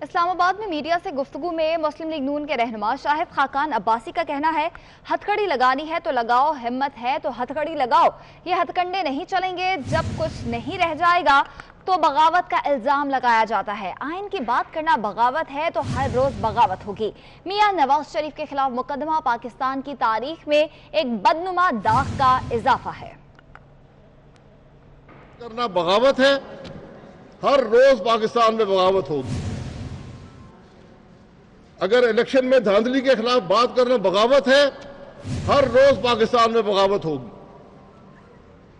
इस्लामाबाद में मीडिया से गुफ्तगू में मुस्लिम लीग नून के रहनुमा शाहिद खाकान अब्बासी का कहना है, हथकड़ी लगानी है तो लगाओ, हिम्मत है तो हथकड़ी लगाओ। ये हथकंडे नहीं चलेंगे। जब कुछ नहीं रह जाएगा तो बगावत का इल्जाम लगाया जाता है। आइन की बात करना बगावत है तो हर रोज बगावत होगी। मियां नवाज शरीफ के खिलाफ मुकदमा पाकिस्तान की तारीख में एक बदनुमा दाग का इजाफा है। करना बगावत है, हर रोज पाकिस्तान में बगावत होगी। अगर इलेक्शन में धांधली के खिलाफ बात करना बगावत है, हर रोज पाकिस्तान में बगावत होगी।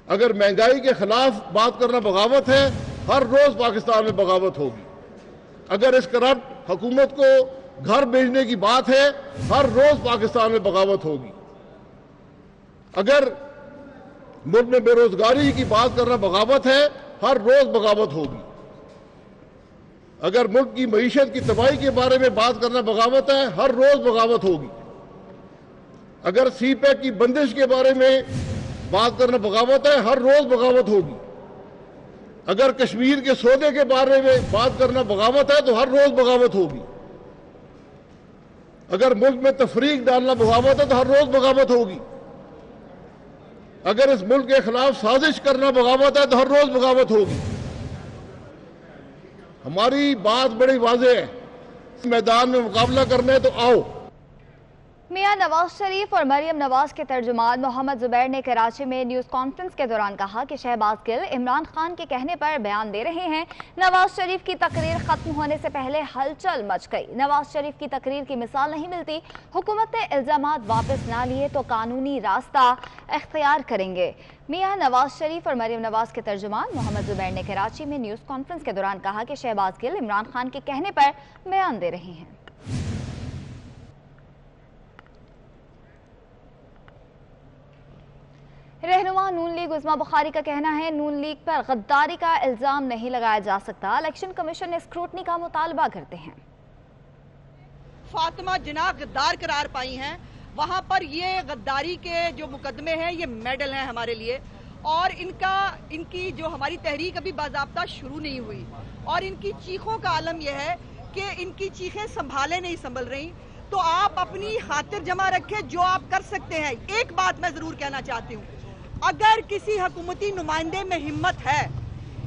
अगर महंगाई के खिलाफ बात करना बगावत है, हर रोज पाकिस्तान में बगावत होगी। अगर इस करप्ट हुकूमत को घर भेजने की बात है, हर रोज पाकिस्तान में बगावत होगी। अगर मुल्क में बेरोजगारी की बात करना बगावत है, हर रोज बगावत होगी। अगर मुल्क की मईशत की तबाही के बारे में बात करना बगावत है, हर रोज बगावत होगी। अगर सीपैक की बंदिश के बारे में बात करना बगावत है, हर रोज बगावत होगी। अगर कश्मीर के सौदे के बारे में बात करना बगावत है, तो हर रोज बगावत होगी। अगर मुल्क में तफरीक डालना बगावत है, तो हर रोज बगावत होगी। अगर इस मुल्क के खिलाफ साजिश करना बगावत है, तो हर रोज बगावत होगी। हमारी बात बड़ी वाज़ेह है, इस मैदान में मुकाबला करने तो आओ। मियां नवाज शरीफ और मरियम नवाज के तर्जुमान मोहम्मद जुबैर ने कराची में न्यूज़ कॉन्फ्रेंस के दौरान कहा कि शहबाज गिल इमरान खान के कहने पर बयान दे रहे हैं। नवाज शरीफ की तकरीर खत्म होने से पहले हलचल मच गई। नवाज शरीफ की तकरीर की मिसाल नहीं मिलती। हुकूमत ने इल्जामात वापस ना लिए तो कानूनी रास्ता इख्तियार करेंगे। मियां नवाज शरीफ और मरियम नवाज के तर्जुमान मोहम्मद जुबैर ने कराची में न्यूज़ कॉन्फ्रेंस के दौरान कहा कि शहबाज गिल इमरान खान के कहने पर बयान दे रहे हैं। रहनुमा नून लीग उस्मा बुखारी का कहना है, नून लीग पर गद्दारी का इल्जाम नहीं लगाया जा सकता। इलेक्शन कमीशन ने स्क्रूटनी का मुतालबा करते हैं। फातिमा जिन्ना गद्दार करार पाई हैं, वहां पर ये गद्दारी के जो मुकदमे हैं ये मेडल हैं हमारे लिए। और इनकी जो हमारी तहरीक अभी बाज़ाब्ता शुरू नहीं हुई और इनकी चीखों का आलम यह है कि इनकी चीखें संभाले नहीं संभल रही। तो आप अपनी खातिर जमा रखें जो आप कर सकते हैं। एक बात मैं जरूर कहना चाहती हूँ, अगर किसी हुकूमती नुमाइंदे में हिम्मत है,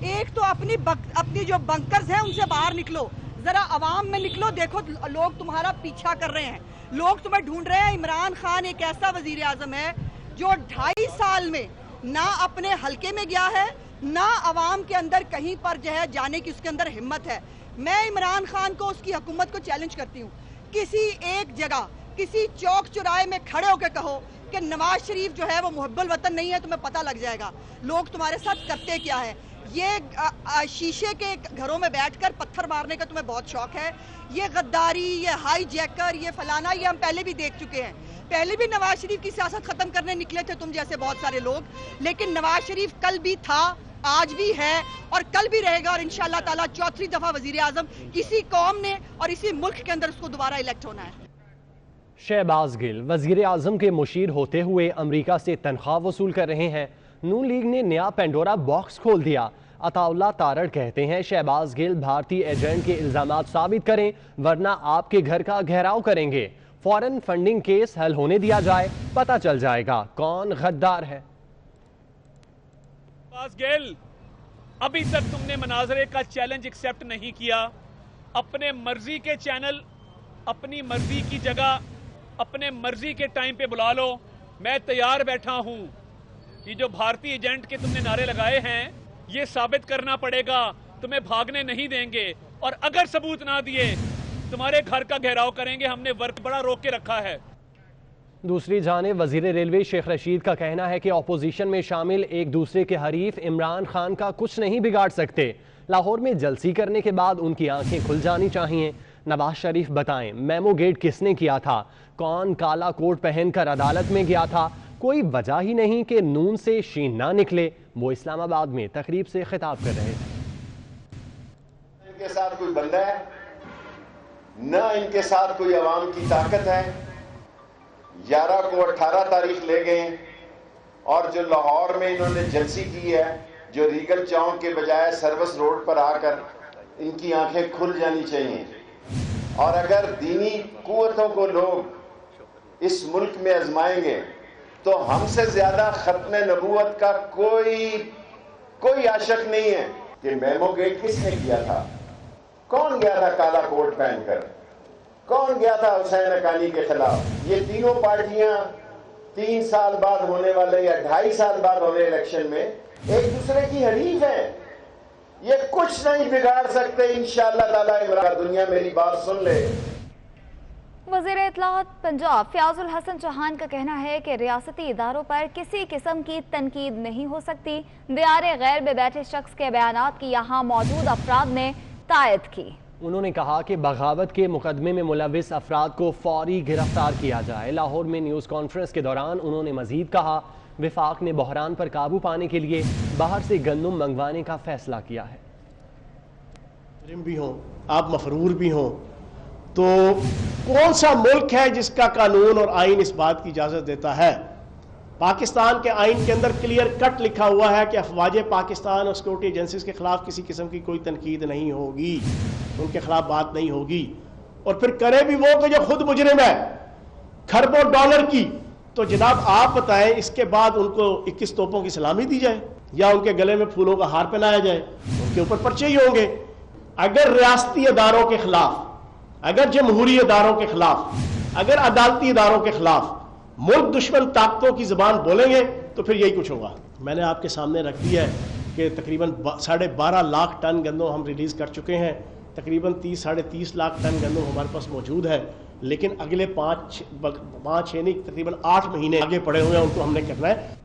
एक तो अपनी जो बंकर्स हैं उनसे बाहर निकलो, जरा अवाम में निकलो। देखो लोग तुम्हारा पीछा कर रहे हैं, लोग तुम्हें ढूंढ रहे हैं। इमरान खान एक ऐसा वजीर आजम है जो 2.5 साल में ना अपने हलके में गया है, ना अवाम के अंदर कहीं पर जो है जाने की उसके अंदर हिम्मत है। मैं इमरान खान को, उसकी हुकूमत को चैलेंज करती हूँ, किसी एक जगह किसी चौक चौराहे में खड़े होकर कहो कि नवाज शरीफ जो है वो मुहब्बुल वतन नहीं है, तुम्हें पता लग जाएगा लोग तुम्हारे साथ करते क्या है। ये शीशे के घरों में बैठकर पत्थर मारने का तुम्हें बहुत शौक है। ये गद्दारी, ये हाई जैकर, ये फलाना, ये हम पहले भी देख चुके हैं। पहले भी नवाज शरीफ की सियासत खत्म करने निकले थे तुम जैसे बहुत सारे लोग, लेकिन नवाज शरीफ कल भी था, आज भी है और कल भी रहेगा। और इंशाअल्लाह ताला 4थी दफा वजीर आजम इसी कौम ने और इसी मुल्क के अंदर उसको दोबारा इलेक्ट होना है। शहबाज गिल वजीर आजम के मुशीर होते हुए अमरीका से तनख्वाह वसूल कर रहे हैं। नून लीग ने नया पेंडोरा बॉक्स खोल दिया। अताउल्ला तारड़ कहते हैं शहबाज गिल भारतीय एजेंट के इल्जामात साबित करें वरना आपके घर का घेराव करेंगे। फॉरेन फंडिंग केस हल होने दिया जाए, पता चल जाएगा कौन गद्दार है। शहबाज गिल, अभी तक तुमने मनाजरे का चैलेंज एक्सेप्ट नहीं किया। अपने मर्जी के चैनल, अपनी मर्जी की जगह, अपने मर्जी के टाइम पे बुला लो। मैं तैयार बैठा हूं कि जो भारतीय एजेंट के तुमने नारे लगाए हैं ये साबित करना पड़ेगा, तुम्हें भागने नहीं देंगे। और अगर सबूत ना दिए तुम्हारे घर का घेराव करेंगे। हमने वर्क बड़ा रोक के रखा है। दूसरी जानिब वजीर रेलवे शेख रशीद का कहना है कि अपोजिशन में शामिल एक दूसरे के हरीफ इमरान खान का कुछ नहीं बिगाड़ सकते। लाहौर में जलसी करने के बाद उनकी आंखें खुल जानी चाहिए। नवाज शरीफ बताएं मेमो गेट किसने किया था, कौन काला कोट पहनकर अदालत में गया था। कोई वजह ही नहीं कि नून से शीन ना निकले। वो इस्लामाबाद में तकरीब से खिताब कर रहे थे। इनके साथ कोई बंदा है ना, इनके साथ कोई अवाम की ताकत है। 11 को 18 तारीख ले गए और जो लाहौर में इन्होंने जलसी की है, जो रीगल चौक के बजाय सर्विस रोड पर आकर इनकी आंखें खुल जानी चाहिए। और अगर दीनी कुव्वतों को लोग इस मुल्क में आजमाएंगे तो हमसे ज्यादा खत्म नबूवत का कोई आशक नहीं है। कि मेमो गेट किसने किया था? कौन गया था काला कोट पहनकर? कौन गया था हुसैन हक्कानी के खिलाफ? ये तीनों पार्टियां 3 साल बाद होने वाले या 2.5 साल बाद होने इलेक्शन में एक दूसरे की हरीफ हैं। ये कुछ नहीं बिगाड़ सकते इंशाअल्लाह ताला। इमरान, दुनिया मेरी बात सुन ले। वज़ीर इत्तलाआत पंजाब फ़याज़ुल हसन चौहान का कहना है कि रियासती इदारों पर किसी किस्म की तनकीद नहीं हो सकती। दियारे गैर में बैठे शख्स के बयानात की यहाँ मौजूद अफराद ने तायद की। उन्होंने कहा कि बगावत के मुकदमे में मुलविस अफराद को फौरी गिरफ्तार किया जाए। लाहौर में न्यूज़ कॉन्फ्रेंस के दौरान उन्होंने मजीद कहा, विफाक ने बहरान पर काबू पाने के लिए बाहर से गंदम मंगवाने का फैसला किया है। भी हो आप मफरूर भी हो तो कौन सा मुल्क है जिसका कानून और आइन इस बात की इजाज़त देता है? पाकिस्तान के आइन के अंदर क्लियर कट लिखा हुआ है कि अफवाज पाकिस्तान और सिक्योरिटी एजेंसीज के खिलाफ किसी किस्म की कोई तनकीद नहीं होगी, उनके खिलाफ बात नहीं होगी। और फिर करे भी वो कि जो खुद मुजरिम है खरबों डॉलर की, तो जनाब आप बताएं इसके बाद उनको 21 तोपों की सलामी दी जाए या उनके गले में फूलों का हार पहनाया जाए? उनके ऊपर पर्चे ही होंगे। अगर रियासती इदारों के खिलाफ, अगर जमहूरी इदारों के खिलाफ, अगर अदालती इदारों के खिलाफ मुल्क दुश्मन ताकतों की जबान बोलेंगे तो फिर यही कुछ होगा। मैंने आपके सामने रख दिया है कि तकरीबन 12.5 लाख टन गंदम हम रिलीज कर चुके हैं। तकरीबन 30-30.5 लाख टन गंदम हमारे पास मौजूद है, लेकिन अगले 5-6 नहीं तकरीबन 8 महीने आगे पड़े हुए हैं, उनको हमने करना है।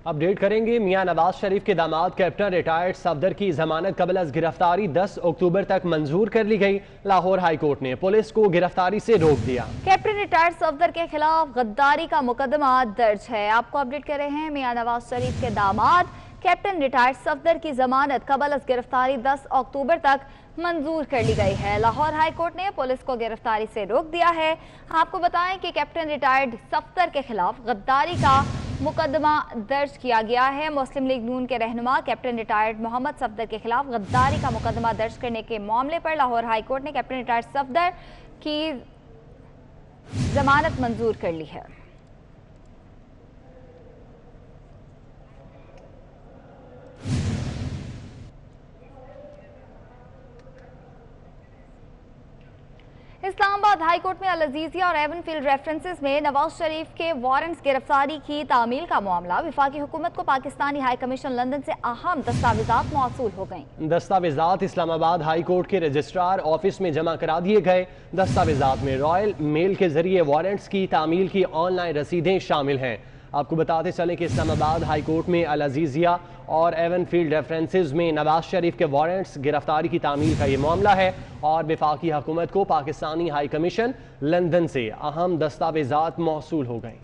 अपडेट करेंगे। मियां नवाज शरीफ के दामाद कैप्टन रिटायर्ड सफदर की जमानत कबल अज गिरफ्तारी 10 अक्टूबर तक मंजूर कर ली गई। लाहौर हाई कोर्ट ने पुलिस को गिरफ्तारी से रोक दिया। कैप्टन रिटायर्ड सफदर के खिलाफ गद्दारी का मुकदमा दर्ज है। आपको अपडेट कर रहे हैं। मियां नवाज शरीफ के दामाद कैप्टन रिटायर्ड सफदर की जमानत कबल अज गिरफ्तारी 10 अक्टूबर तक मंजूर कर ली गई है। लाहौर हाई कोर्ट ने पुलिस को गिरफ्तारी से रोक दिया है। आपको बताएं कि कैप्टन रिटायर्ड सफदर के खिलाफ गद्दारी का मुकदमा दर्ज किया गया है। मुस्लिम लीग नून के रहनुमा कैप्टन रिटायर्ड मोहम्मद सफदर के खिलाफ गद्दारी का मुकदमा दर्ज करने के मामले पर लाहौर हाई कोर्ट ने कैप्टन रिटायर्ड सफदर की जमानत मंजूर कर ली है। इस्लामाबाद हाई कोर्ट में अल अजीजिया और एवनफील्ड रेफरेंसेस में नवाज शरीफ के वारंट्स गिरफ्तारी की तामील का मामला। विफाकी हुकूमत को पाकिस्तानी हाई कमीशन लंदन से अहम दस्तावेजात मौसूल हो गई। दस्तावेजात इस्लामाबाद हाई कोर्ट के रजिस्ट्रार ऑफिस में जमा करा दिए गए। दस्तावेजात में रॉयल मेल के जरिए वारंट्स की तामील की ऑनलाइन रसीदें शामिल हैं। आपको बताते चलें कि इस्लामाबाद हाई कोर्ट में अल अजीजिया और एवनफील्ड रेफरेंसेस में नवाज शरीफ के वारंट्स गिरफ्तारी की तामील का ये मामला है और वफाकी हुकूमत को पाकिस्तानी हाई कमीशन लंदन से अहम दस्तावेजात मौसूल हो गए।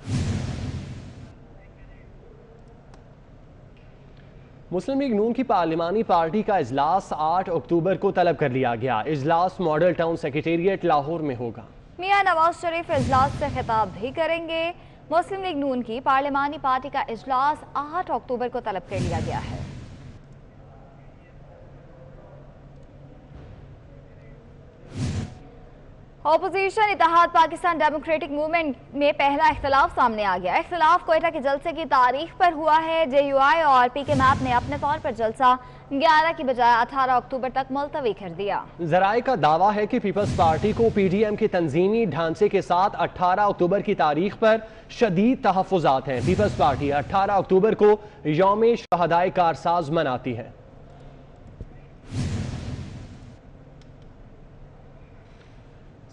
मुस्लिम लीग नून की पार्लिमानी पार्टी का इजलास 8 अक्टूबर को तलब कर लिया गया। इजलास मॉडल टाउन सेक्रेटेरिएट लाहौर में होगा। मियां नवाज शरीफ इजलास से खिताब भी करेंगे। मुस्लिम लीग नून की पार्लिमानी पार्टी का इजलास 8 अक्टूबर को तलब कर लिया गया है। ऑपोजिशन इत्तेहाद पाकिस्तान डेमोक्रेटिक मूवमेंट में पहला इख्तिलाफ सामने आ गया। इख्तिलाफ कोयटा के जलसे की तारीख पर हुआ है। JUI और PK मैप ने अपने तौर पर जलसा 11 की बजाय 18 अक्टूबर तक मुलतवी कर दिया। जराए का दावा है कि पीपल्स पार्टी को PDM के तंजीमी ढांचे के साथ 18 अक्टूबर की तारीख पर शदीद तहफ़्फ़ुज़ात हैं। पीपल्स पार्टी 18 अक्टूबर को यौम शहदाए कारसाज मनाती है।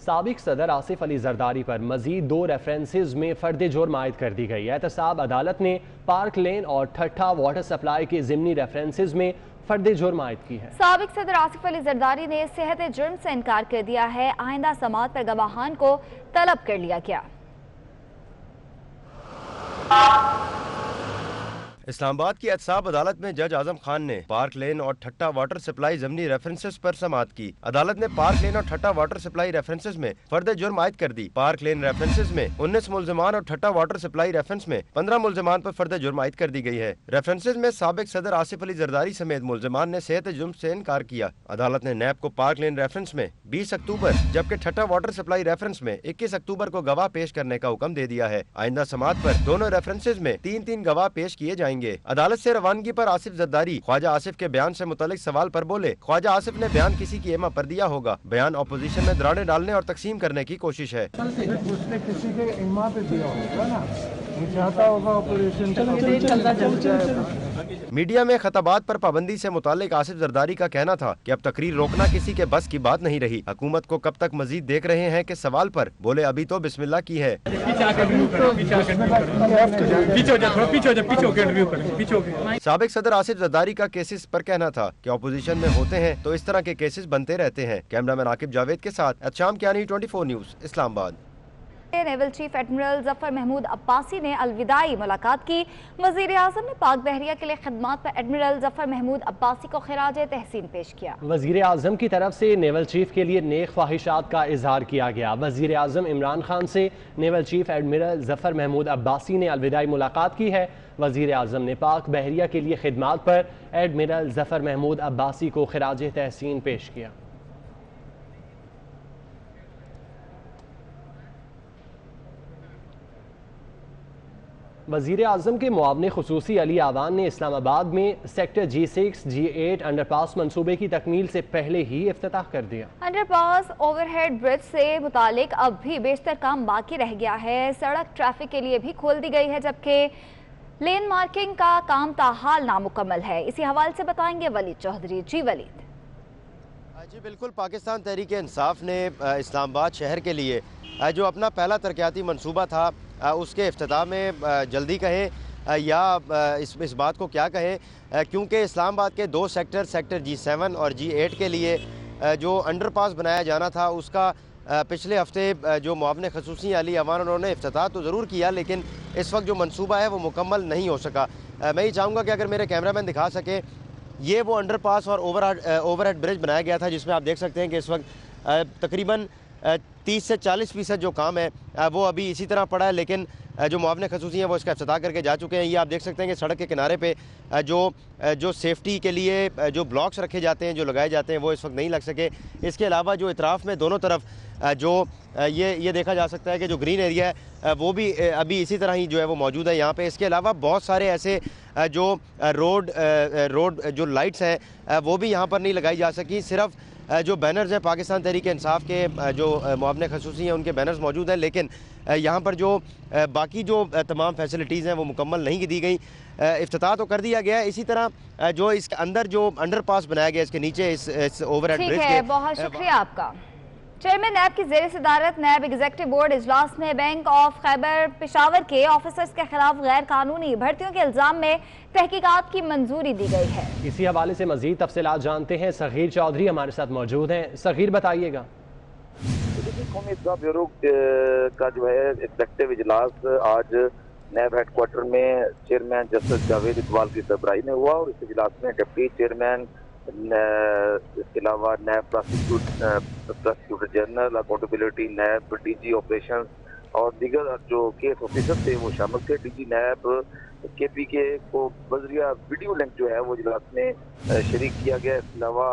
साबिक सदर आसिफ अली जरदारी पर मजीद 2 रेफरेंसेज में फर्द जुर्म आयद कर दी गई। एहतसाब अदालत ने पार्क लेन और ठट्ठा वाटर सप्लाई के ज़िमनी रेफरेंसेज में फर्द जुर्म आयद की है। साबिक सदर आसिफ अली जरदारी ने सेहत जुर्म से इनकार कर दिया है। आइंदा समाअत पर गवाहान को तलब कर लिया गया। इस्लामाबाद की एहतसाब अदालत में जज आजम खान ने पार्क लेन और ठट्टा वाटर सप्लाई जमनी रेफरेंसेस पर समाअत की। अदालत ने पार्क लेन और ठट्टा वाटर सप्लाई रेफरेंसेस में फर्द जुर्म आयद कर दी। पार्क लेन रेफरेंसेस में 19 मुल्ज़िमान और ठट्टा वाटर सप्लाई रेफरेंस में 15 मुल्ज़िमान पर फर्द जुर्म आयद कर दी गई है। रेफरेंसेस में साबिक सदर आसिफ अली जरदारी समेत मुल्ज़िमान ने सेहत जुर्म से इनकार किया। अदालत ने नैब को पार्क लेन रेफरेंस में 20 अक्टूबर जबकि ठट्टा वाटर सप्लाई रेफरेंस में 21 अक्टूबर को गवाह पेश करने का हुक्म दे दिया है। आइंदा समाअत पर दोनों रेफरेंसेस में 3-3 गवाह पेश किए जाएंगे। अदालत से रवानगी पर आसिफ जरदारी ख्वाजा आसिफ के बयान से मुतालिक सवाल पर बोले, ख्वाजा आसिफ ने बयान किसी की एमा पर दिया होगा। बयान अपोजिशन में दरारें डालने और तकसीम करने की कोशिश है। उसने किसी के एमा पे दिया होगा ना, चाहता होगा ऑपरेशन। मीडिया में खताबात पर पाबंदी से मुतालिक आसिफ जरदारी का कहना था कि अब तकरीर रोकना किसी के बस की बात नहीं रही। हुकूमत को कब तक मजीद देख रहे हैं के सवाल पर बोले, अभी तो बिस्मिल्लाह की है। साबिक सदर आसिफ जरदारी का केसेस पर कहना था कि अपोजिशन में होते हैं तो इस तरह के केसेस बनते रहते हैं। कैमरामैन आकिब जावेद के साथ शाम Kiyani 24 news Islamabad. Naval chief admiral Zafar Mahmood Abbasi ने अलविदाई मुलाकात की। वजीर आजम ने पाक बहरिया के लिए खिदमात पर एडमिरल जफर महमूद अब्बासी को खिराज तहसीन पेश किया। वजीर आजम की तरफ से नेवल चीफ के लिए नेक ख्वाहिशात का इजहार किया गया। वजीर आजम इमरान खान से naval chief admiral Zafar Mahmood Abbasi ने अलविदाई मुलाकात की है। वजीर आजम ने पाक बहरिया के लिए खिदमात पर एडमिरल जफर महमूद अब्बासी को खिराज तहसीन पेश किया। वज़ीर आज़म के मुआवने ख़ुसूसी अली आवान ने इस्लामाबाद में सेक्टर G6 G8 अंडरपास मंसूबे की तकमील से पहले ही इफ्तिताह कर दिया। अंडरपास ओवरहेड ब्रिज से मुतालिक अब भी बेशतर काम बाकी रह गया है। सड़क ट्रैफिक के लिए भी खोल दी गई है, जबकि लेन मार्किंग का काम ताहाल नामुकम्मल है। इसी हवाले से बताएंगे वलीद चौधरी। जी वलीद। जी बिल्कुल, पाकिस्तान तहरीक इंसाफ ने इस्लामाबाद शहर के लिए जो अपना पहला तरक्याती मनसूबा था उसके इफ्तिताह में जल्दी कहें या इस बात को क्या कहें, क्योंकि इस्लामाबाद के 2 सेक्टर G7 और G8 के लिए जो अंडरपास बनाया जाना था उसका पिछले हफ्ते जो मुआवने ख़ुसूसी अली अवान उन्होंने इफ्तिताह तो ज़रूर किया, लेकिन इस वक्त जो मनसूबा है वो मुकम्मल नहीं हो सका। मैं ये चाहूँगा कि अगर मेरे कैमरामैन दिखा सके, ये वो अंडरपास और ओवरहेड ब्रिज बनाया गया था जिसमें आप देख सकते हैं कि इस वक्त तकरीबन 30 से 40% जो काम है वो अभी इसी तरह पड़ा है, लेकिन जो मुआवने ख़ुसूसी हैं वो इसका इफ्तिताह करके जा चुके हैं। ये आप देख सकते हैं कि सड़क के किनारे पे जो सेफ्टी के लिए जो ब्लॉक्स रखे जाते हैं, जो लगाए जाते हैं, वो इस वक्त नहीं लग सके। इसके अलावा जो इतराफ़ में दोनों तरफ जो ये देखा जा सकता है कि जो ग्रीन एरिया है वो भी अभी इसी तरह ही जो है वो मौजूद है यहाँ पे। इसके अलावा बहुत सारे ऐसे जो रोड जो लाइट्स हैं वो भी यहाँ पर नहीं लगाई जा सकी। सिर्फ जो बैनर्स हैं पाकिस्तान तहरीक इंसाफ के जो मुआवने ख़ुसूसी हैं उनके बैनर्स मौजूद हैं, लेकिन यहाँ पर जो बाकी जो तमाम फैसिलिटीज़ हैं वो मुकम्मल नहीं दी गई। इफ्तिताह तो कर दिया गया है। इसी तरह जो इसके अंदर जो अंडरपास बनाया गया इसके नीचे इस ओवरहेड ब्रिज के। बहुत शुक्रिया आपका। चेयरमैन नैब की ज़ेर सदारत नैब एग्जीक्यूटिव बोर्ड इजलास में बैंक ऑफ खैबर पेशावर के ऑफिसर्स के खिलाफ गैर कानूनी भर्तियों के इल्जाम में तहकीकात की मंजूरी दी गई है। इसी हवाले से मजीद तफसीलात जानते हैं। सगीर चौधरी हमारे साथ मौजूद हैं। सगीर, बताइएगा। कौमी ब्यूरो का जो है एग्जीक्यूटिव इजलास आज नैब हेडक्वार्टर में चेयरमैन जस्टिस जावेद इकबाल की सरबराही में हुआ और इस इजलास में डिप्टी चेयरमैन, इसके अलावा नैब प्रोसिक्यूटर जनरल, अकाउंटेबिलिटी, नैब डीजी ऑपरेशन और दीगर जो केस ऑफिसर थे वो शामिल थे। डीजी नैब KPK को बजरिया वीडियो लिंक जो है वो इजलास में शरीक किया गया। इसके अलावा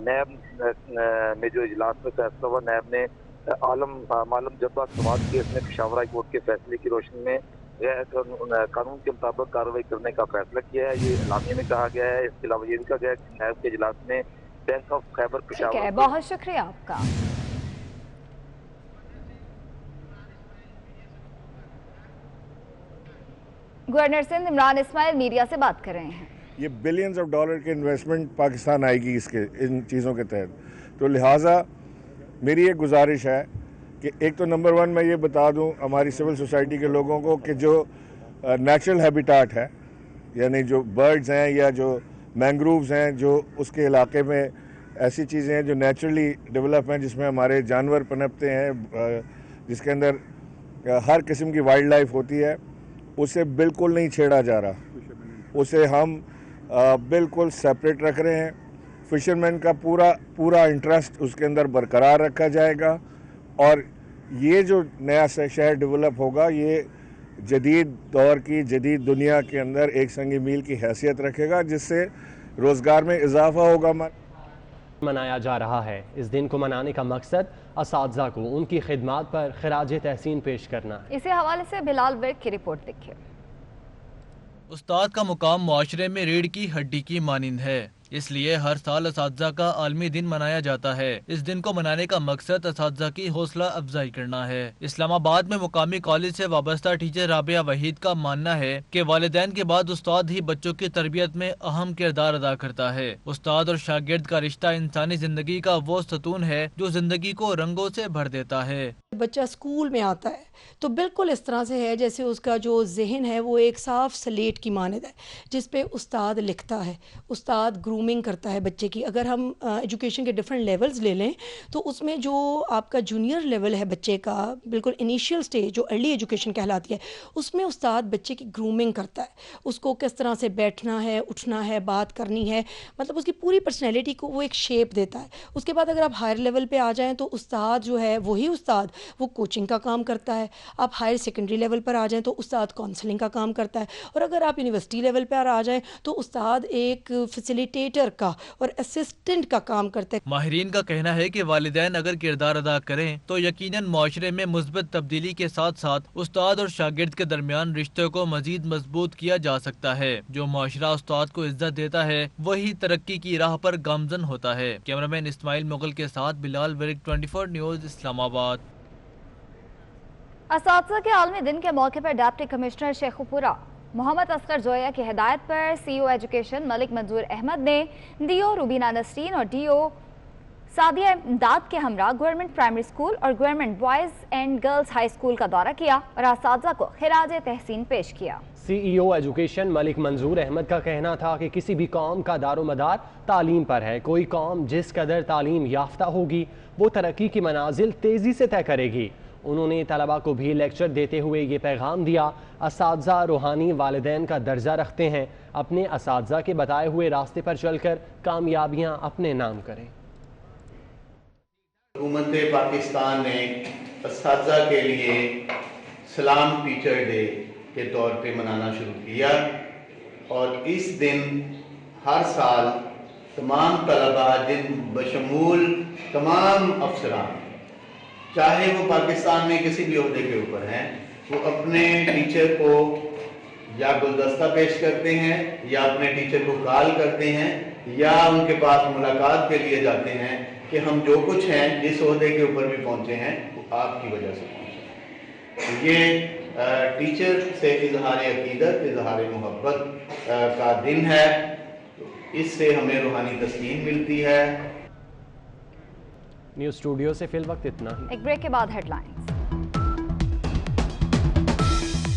नैब में जो इजलास में फैसला हुआ, नैब ने मालूम जब्बा समाज केस में पेशावर हाई कोर्ट के फैसले की रोशनी में कानून के मुताबिक कार्रवाई करने का फैसला किया है। ये इलामिया में कहा गया है। इसके अलावा ये भी कहा गया है कि नैब के इजलास में बैंक ऑफ खैबर पेशावर। बहुत शुक्रिया आपका। गवर्नर सिंध इमरान इस्माइल मीडिया से बात कर रहे हैं। ये बिलियंस ऑफ डॉलर के इन्वेस्टमेंट पाकिस्तान आएगी इन चीज़ों के तहत, तो लिहाजा मेरी एक गुजारिश है कि एक तो नंबर 1 मैं ये बता दूं हमारी सिविल सोसाइटी के लोगों को कि जो नेचुरल हैबिटाट है, यानी जो बर्ड्स हैं या जो मैंग्रोव्स हैं, जो उसके इलाके में ऐसी चीज़ें हैं जो नेचुरली डेवलप हैं, जिसमें हमारे जानवर पनपते हैं, जिसके अंदर हर किस्म की वाइल्ड लाइफ होती है, उसे बिल्कुल नहीं छेड़ा जा रहा। उसे हम बिल्कुल सेपरेट रख रहे हैं। फिशरमैन का पूरा इंटरेस्ट उसके अंदर बरकरार रखा जाएगा और ये जो नया शहर डेवलप होगा ये जदीद दौर की जदीद दुनिया के अंदर एक संगी मील की हैसियत रखेगा, जिससे रोज़गार में इजाफा होगा। मनाया जा रहा है। इस दिन को मनाने का मकसद असातिज़ा को उनकी खिदमात पर खिराज तहसीन पेश करना है। इसी हवाले से बिलाल विर्क की रिपोर्ट देखिए। उस्ताद का मुकाम मुआशरे में रीढ़ की हड्डी की मानिंद है, इसलिए हर साल असातिज़ा का आलमी दिन मनाया जाता है। इस दिन को मनाने का मकसद असातिज़ा की हौसला अफजाई करना है। इस्लामाबाद में मुकामी कॉलेज से वाबस्ता टीचर राबिया वहीद का मानना है कि वालिदैन के बाद उस्ताद ही बच्चों की तरबियत में अहम किरदार अदा करता है। उस्ताद और शागिर्द का रिश्ता इंसानी जिंदगी का वो सतून है जो जिंदगी को रंगों से भर देता है। बच्चा स्कूल में आता है तो बिल्कुल इस तरह से है जैसे उसका जो जहन है वो एक साफ स्लेट की मानद है, जिस पे उस्ताद लिखता है, उस्ताद ग्रूमिंग करता है बच्चे की। अगर हम एजुकेशन के डिफरेंट लेवल्स ले लें तो उसमें जो आपका जूनियर लेवल है बच्चे का, बिल्कुल इनिशियल स्टेज जो अर्ली एजुकेशन कहलाती है, उसमें उस्ताद बच्चे की ग्रूमिंग करता है। उसको किस तरह से बैठना है, उठना है, बात करनी है, मतलब उसकी पूरी पर्सनैलिटी को वो एक शेप देता है। उसके बाद अगर आप हायर लेवल पर आ जाएँ तो उस्ताद जो है वही उस्ताद वो कोचिंग का काम करता है। आप हायर सेकेंडरी लेवल पर आ जाएं तो उस्ताद काउंसलिंग का काम करता है, और अगर आप यूनिवर्सिटी लेवल पर आ जाएं तो उस्ताद एक फैसिलिटेटर का और असिस्टेंट का काम करता है। माहिरीन का कहना है कि वालिदैन अगर किरदार अदा करें तो यकीनन मुआशरे में मुस्बत तब्दीली के साथ साथ उस्ताद और शागिर्द के दरमियान रिश्ते को मजीद मजबूत किया जा सकता है। जो मुआशरा उस्ताद को इज्जत देता है वही तरक्की की राह पर गामजन होता है। कैमरामैन इस्माइल मुगल के साथ बिलाल विर्क, 24 न्यूज़, इस्लामाबाद। असातिज़ा के आलमी दिन के मौके पर डिप्टी कमिश्नर शेखुपुरा मोहम्मद असगर जोया की हिदायत पर CEO एजुकेशन मलिक मंजूर अहमद ने DO रुबीना नसरीन और DO सादिया इमदाद के हमरा गवर्नमेंट प्राइमरी स्कूल और government boys and girls high school का दौरा किया और असातिज़ा को खिराज तहसीन पेश किया। CEO एजुकेशन मलिक मंजूर अहमद का कहना था कि किसी भी कौम का दारोमदार तालीम पर है। कोई कौम जिस कदर तालीम याफ्ता होगी वो तरक्की की मनाजिल तेज़ी से तय करेगी। उन्होंने तलबा को भी लेक्चर देते हुए ये पैगाम दिया, असातिज़ा रूहानी वालिदैन का दर्जा रखते हैं। अपने असातिज़ा के बताए हुए रास्ते पर चलकर कामयाबियाँ अपने नाम करें। हुकूमत पाकिस्तान ने असातिज़ा के लिए सलाम टीचर डे के तौर पे मनाना शुरू किया और इस दिन हर साल तमाम तलबा जिन बशमूल तमाम अफसरान, चाहे वो पाकिस्तान में किसी भी ओहदे के ऊपर हैं, वो अपने टीचर को या गुलदस्ता पेश करते हैं या अपने टीचर को कॉल करते हैं या उनके पास मुलाकात के लिए जाते हैं कि हम जो कुछ हैं, जिस ओहदे के ऊपर भी पहुंचे हैं, वो आपकी वजह से पहुंचे। तो ये टीचर से इजहार अकीदत, इजहार मोहब्बत का दिन है। तो इससे हमें रूहानी तस्कीन मिलती है। न्यूज़ स्टूडियो से फिल वक्त इतना ही। एक ब्रेक के बाद हेडलाइंस।